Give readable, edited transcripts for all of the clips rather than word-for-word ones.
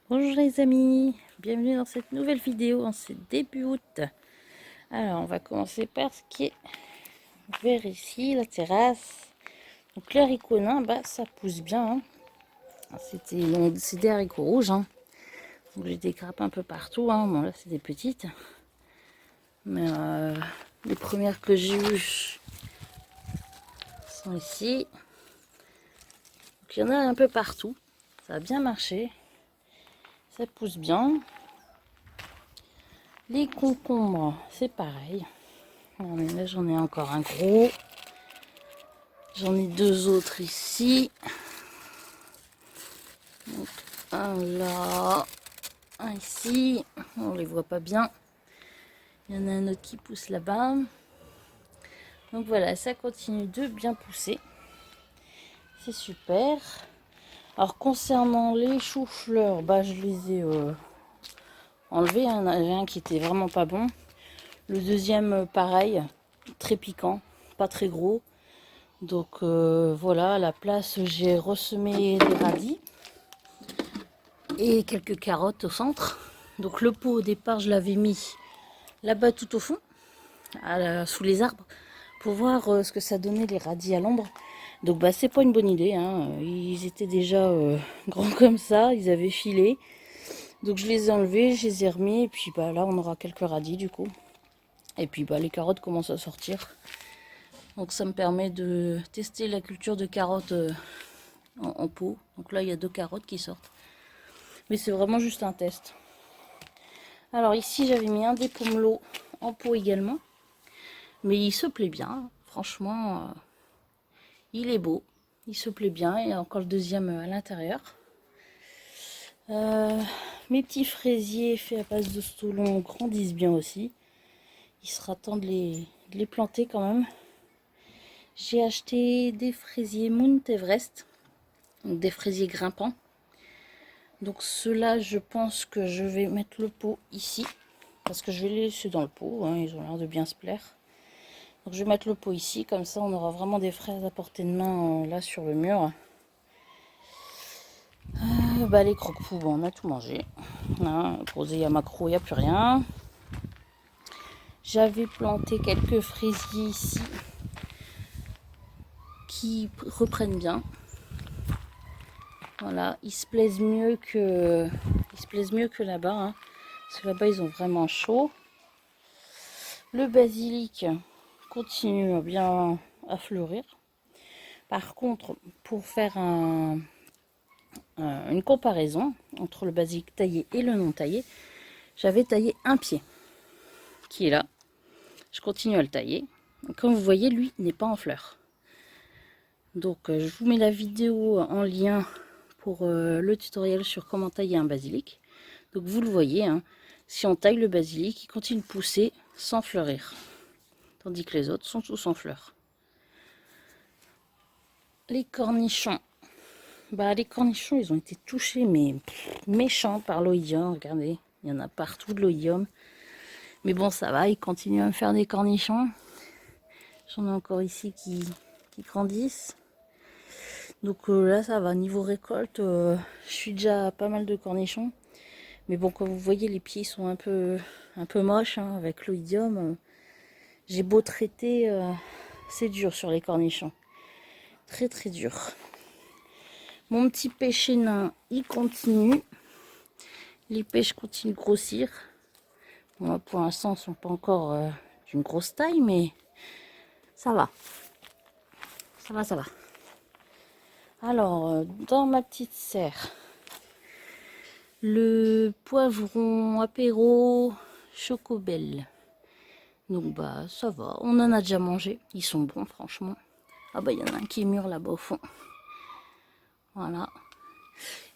Bonjour les amis, bienvenue dans cette nouvelle vidéo en ce début août. Alors on va commencer par ce qui est vert ici, la terrasse. Donc les haricots nains, bah, ça pousse bien. C'est des haricots rouges. Donc j'ai des grappes un peu partout. Bon là c'est des petites. Mais les premières que j'ai eues sont ici. Donc il y en a un peu partout. Ça a bien marché. Ça pousse bien. Les concombres, c'est pareil. Mais là j'en ai encore un gros. J'en ai deux autres ici. Donc, un là, un ici. On les voit pas bien. Il y en a un autre qui pousse là-bas. Donc voilà, ça continue de bien pousser. C'est super. Alors concernant les choux-fleurs, bah, je les ai enlevés. Il y en avait un qui était vraiment pas bon. Le deuxième, pareil, très piquant, pas très gros. Donc voilà, à la place, j'ai ressemé des radis et quelques carottes au centre. Donc le pot au départ, je l'avais mis là-bas tout au fond, sous les arbres, pour voir ce que ça donnait les radis à l'ombre. Donc bah c'est pas une bonne idée. Ils étaient déjà grands comme ça, ils avaient filé. Donc je les ai enlevés, je les ai remis, et puis bah là on aura quelques radis du coup. Et puis bah les carottes commencent à sortir. Donc ça me permet de tester la culture de carottes en pot. Donc là il y a 2 carottes qui sortent. Mais c'est vraiment juste un test. Alors ici j'avais mis un des pomelots en pot également. Mais il se plaît bien. Franchement, il est beau. Il se plaît bien. Il y a encore le deuxième à l'intérieur. Mes petits fraisiers faits à base de stolon grandissent bien aussi. Il sera temps de les planter quand même. J'ai acheté des fraisiers Mount Everest. Donc des fraisiers grimpants. Donc ceux-là, je pense que je vais mettre le pot ici. Parce que je vais les laisser dans le pot. Ils ont l'air de bien se plaire. Donc je vais mettre le pot ici. Comme ça, on aura vraiment des fraises à portée de main là sur le mur. Bah, les croque-poux, bon, on a tout mangé. Posé à macro, il n'y a plus rien. J'avais planté quelques fraisiers ici qui reprennent bien. Voilà, ils se plaisent mieux que là-bas. Parce que là-bas, ils ont vraiment chaud. Le basilic continue bien à fleurir. Par contre, pour faire une comparaison entre le basilic taillé et le non taillé, j'avais taillé un pied qui est là. Je continue à le tailler. Comme vous voyez, lui n'est pas en fleurs. Donc je vous mets la vidéo en lien pour le tutoriel sur comment tailler un basilic. Donc vous le voyez, si on taille le basilic, il continue de pousser sans fleurir. Tandis que les autres sont tous en fleurs. Les cornichons. Bah, les cornichons, ils ont été touchés, mais méchants par l'oïdium. Regardez, il y en a partout de l'oïdium. Mais bon, ça va, ils continuent à me faire des cornichons. J'en ai encore ici qui grandissent. Donc là, ça va. Niveau récolte, je suis déjà à pas mal de cornichons. Mais bon, comme vous voyez, les pieds sont un peu moches avec l'oïdium. J'ai beau traiter, c'est dur sur les cornichons. Très très dur. Mon petit pêcher nain, il continue. Les pêches continuent de grossir. Bon, pour l'instant, ils ne sont pas encore d'une grosse taille, mais ça va. Ça va, ça va. Alors, dans ma petite serre, le poivron apéro chocobel. Donc bah ça va, on en a déjà mangé, ils sont bons franchement. Ah bah il y en a un qui est mûr là-bas au fond. Voilà.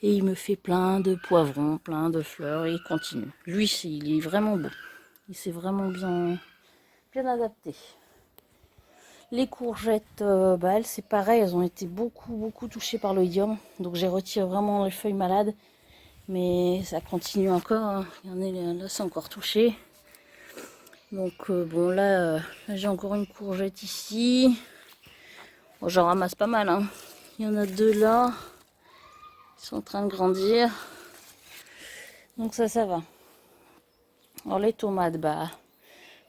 Et il me fait plein de poivrons, plein de fleurs et il continue. Lui, il est vraiment beau. Il s'est vraiment bien adapté. Les courgettes, bah elles c'est pareil, elles ont été beaucoup touchées par l'oïdium. Donc j'ai retiré vraiment les feuilles malades. Mais ça continue encore. Regardez, là c'est encore touché. Donc bon là j'ai encore une courgette ici. Bon, j'en ramasse pas mal. Il y en a 2 là. Ils sont en train de grandir. Donc ça va. Alors les tomates, bah,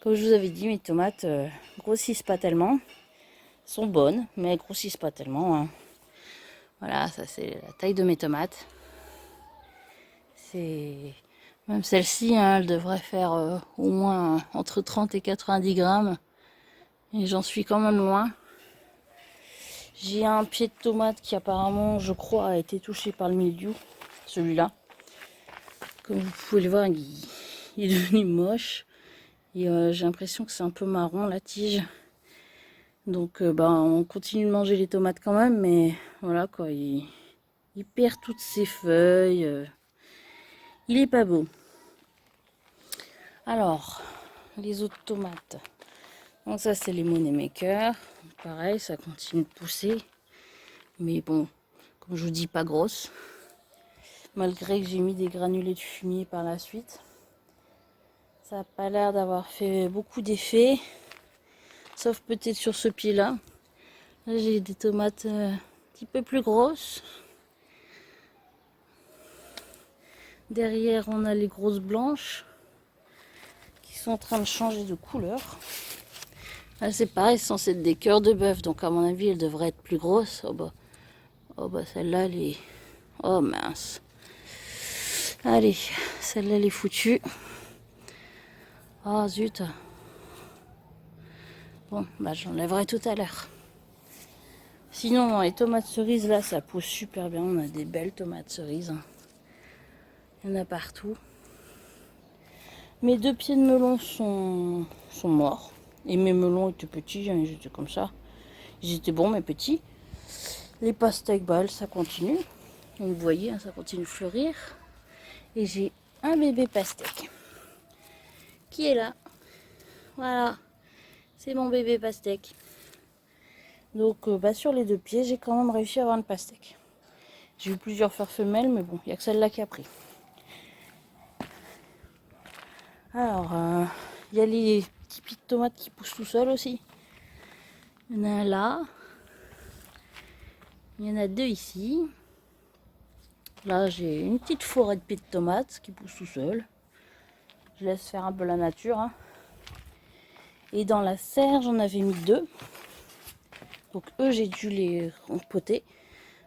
comme je vous avais dit, mes tomates grossissent pas tellement. Sont bonnes, mais elles grossissent pas tellement. Hein. Voilà, ça c'est la taille de mes tomates. C'est même celle-ci, hein, elle devrait faire au moins entre 30 et 90 grammes. Et j'en suis quand même loin. J'ai un pied de tomate qui apparemment, je crois, a été touché par le mildiou. Celui-là. Comme vous pouvez le voir, il est devenu moche. Et j'ai l'impression que c'est un peu marron la tige. Donc bah, on continue de manger les tomates quand même. Mais voilà quoi, il perd toutes ses feuilles. Il est pas beau. Alors, les autres tomates. Donc ça c'est les money makers. Pareil, ça continue de pousser. Mais bon, comme je vous dis, pas grosse. Malgré que j'ai mis des granulés de fumier par la suite. Ça n'a pas l'air d'avoir fait beaucoup d'effet. Sauf peut-être sur ce pied-là. Là, j'ai des tomates un petit peu plus grosses. Derrière, on a les grosses blanches qui sont en train de changer de couleur. Là, c'est pareil, c'est censé être des cœurs de bœuf. Donc, à mon avis, elles devraient être plus grosses. Oh bah celle-là, elle est... Oh mince. Allez, celle-là, elle est foutue. Oh zut. Bon, bah j'enlèverai tout à l'heure. Sinon, les tomates cerises, là, ça pousse super bien. On a des belles tomates cerises. Il y en a partout. Mes 2 pieds de melon sont morts. Et mes melons étaient petits, ils étaient comme ça. Ils étaient bons, mais petits. Les pastèques, bah, ça continue. Donc, vous voyez, hein, ça continue de fleurir. Et j'ai un bébé pastèque qui est là. Voilà, c'est mon bébé pastèque. Donc, bah, sur les 2 pieds, j'ai quand même réussi à avoir une pastèque. J'ai eu plusieurs fleurs femelles, mais bon, il n'y a que celle-là qui a pris. Alors, il y a les petits pieds de tomates qui poussent tout seuls aussi. Il y en a un là. Il y en a 2 ici. Là, j'ai une petite forêt de pieds de tomates qui poussent tout seuls. Je laisse faire un peu la nature. Hein. Et dans la serre, j'en avais mis 2. Donc, eux, j'ai dû les rempoter.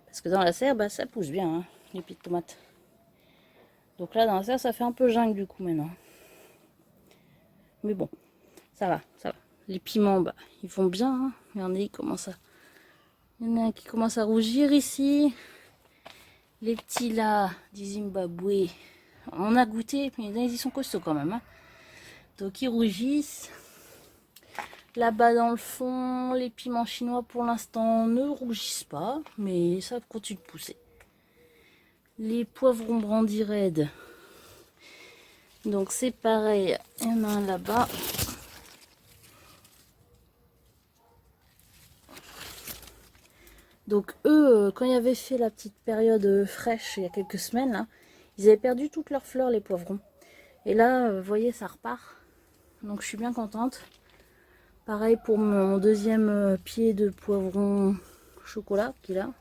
Parce que dans la serre, bah, ça pousse bien, hein, les pieds de tomates. Donc là, dans la serre, ça fait un peu jungle du coup maintenant. Mais bon, ça va, ça va. Les piments, bah, ils vont bien. Hein. Regardez, il y en a un qui commence à rougir ici. Les petits là, du Zimbabwe, on a goûté, mais ils sont costauds quand même. Hein. Donc ils rougissent. Là-bas dans le fond, les piments chinois pour l'instant ne rougissent pas, mais ça continue de pousser. Les poivrons brandis raides. Donc c'est pareil, il y en a un là-bas. Donc eux, quand il y avait fait la petite période fraîche il y a quelques semaines, là, ils avaient perdu toutes leurs fleurs, les poivrons. Et là, vous voyez, ça repart. Donc je suis bien contente. Pareil pour mon 2e pied de poivron chocolat qui est là.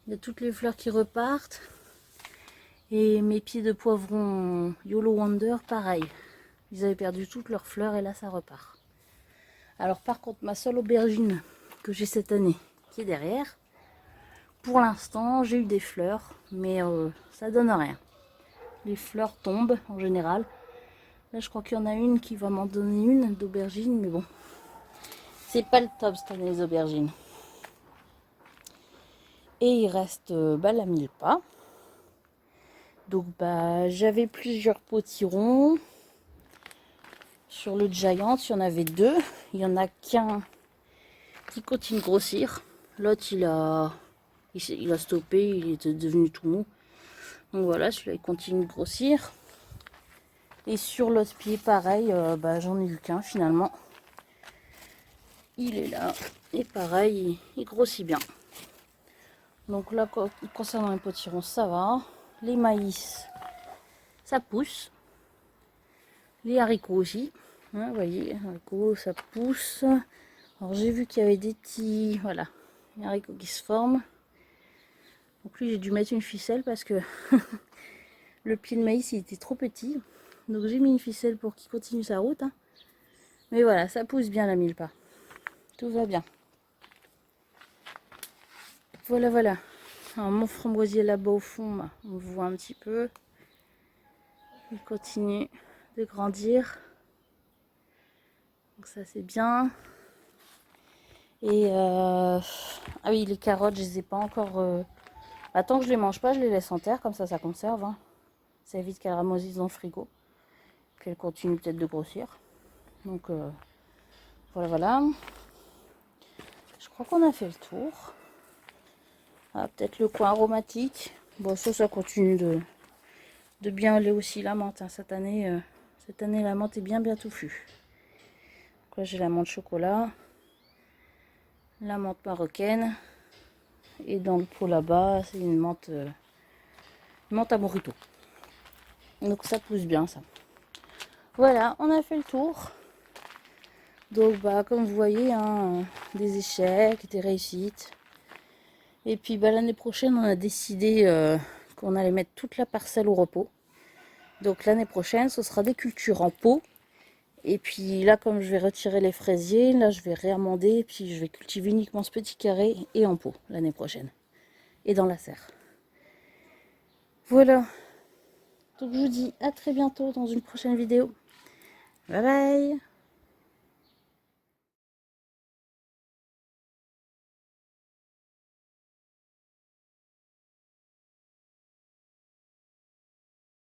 Il y a toutes les fleurs qui repartent. Et mes pieds de poivron YOLO Wonder, pareil. Ils avaient perdu toutes leurs fleurs et là ça repart. Alors par contre, ma seule aubergine que j'ai cette année, qui est derrière, pour l'instant j'ai eu des fleurs, mais ça donne rien. Les fleurs tombent en général. Là je crois qu'il y en a une qui va m'en donner une d'aubergine, mais bon. C'est pas le top cette année les aubergines. Et il reste bah, la mille-pas. Donc bah j'avais plusieurs potirons. Sur le Giant, il y en avait 2. Il y en a qu'un qui continue de grossir. L'autre il a stoppé, il était devenu tout mou. Donc voilà, celui-là il continue de grossir. Et sur l'autre pied, pareil, bah, j'en ai eu qu'un finalement. Il est là. Et pareil, il grossit bien. Donc là, concernant les potirons, ça va. Les maïs, ça pousse. Les haricots aussi. Hein, vous voyez, les haricots, ça pousse. Alors j'ai vu qu'il y avait des petits... Voilà, les haricots qui se forment. Donc lui, j'ai dû mettre une ficelle parce que Le pied de maïs, il était trop petit. Donc j'ai mis une ficelle pour qu'il continue sa route. Hein. Mais voilà, ça pousse bien la mille pas. Tout va bien. Voilà, voilà. Alors mon framboisier là-bas au fond, bah, on le voit un petit peu. Il continue de grandir. Donc ça c'est bien. Et ah oui, les carottes, je les ai pas encore... Tant que je les mange pas, je les laisse en terre, comme ça conserve. Hein. Ça évite qu'elles ramoisissent dans le frigo. Qu'elles continuent peut-être de grossir. Donc voilà, voilà. Je crois qu'on a fait le tour. Ah, peut-être le coin aromatique. Bon, ça continue de bien aller aussi la menthe. Hein. Cette année, la menthe est bien touffue. Donc là, j'ai la menthe chocolat, la menthe marocaine. Et dans le pot là-bas, c'est une menthe à morito. Donc ça pousse bien, ça. Voilà, on a fait le tour. Donc, comme vous voyez, hein, des échecs, des réussites. Et puis, l'année prochaine, on a décidé qu'on allait mettre toute la parcelle au repos. Donc, l'année prochaine, ce sera des cultures en pot. Et puis là, comme je vais retirer les fraisiers, là, je vais réamender. Et puis, je vais cultiver uniquement ce petit carré et en pot l'année prochaine. Et dans la serre. Voilà. Donc, je vous dis à très bientôt dans une prochaine vidéo. Bye bye!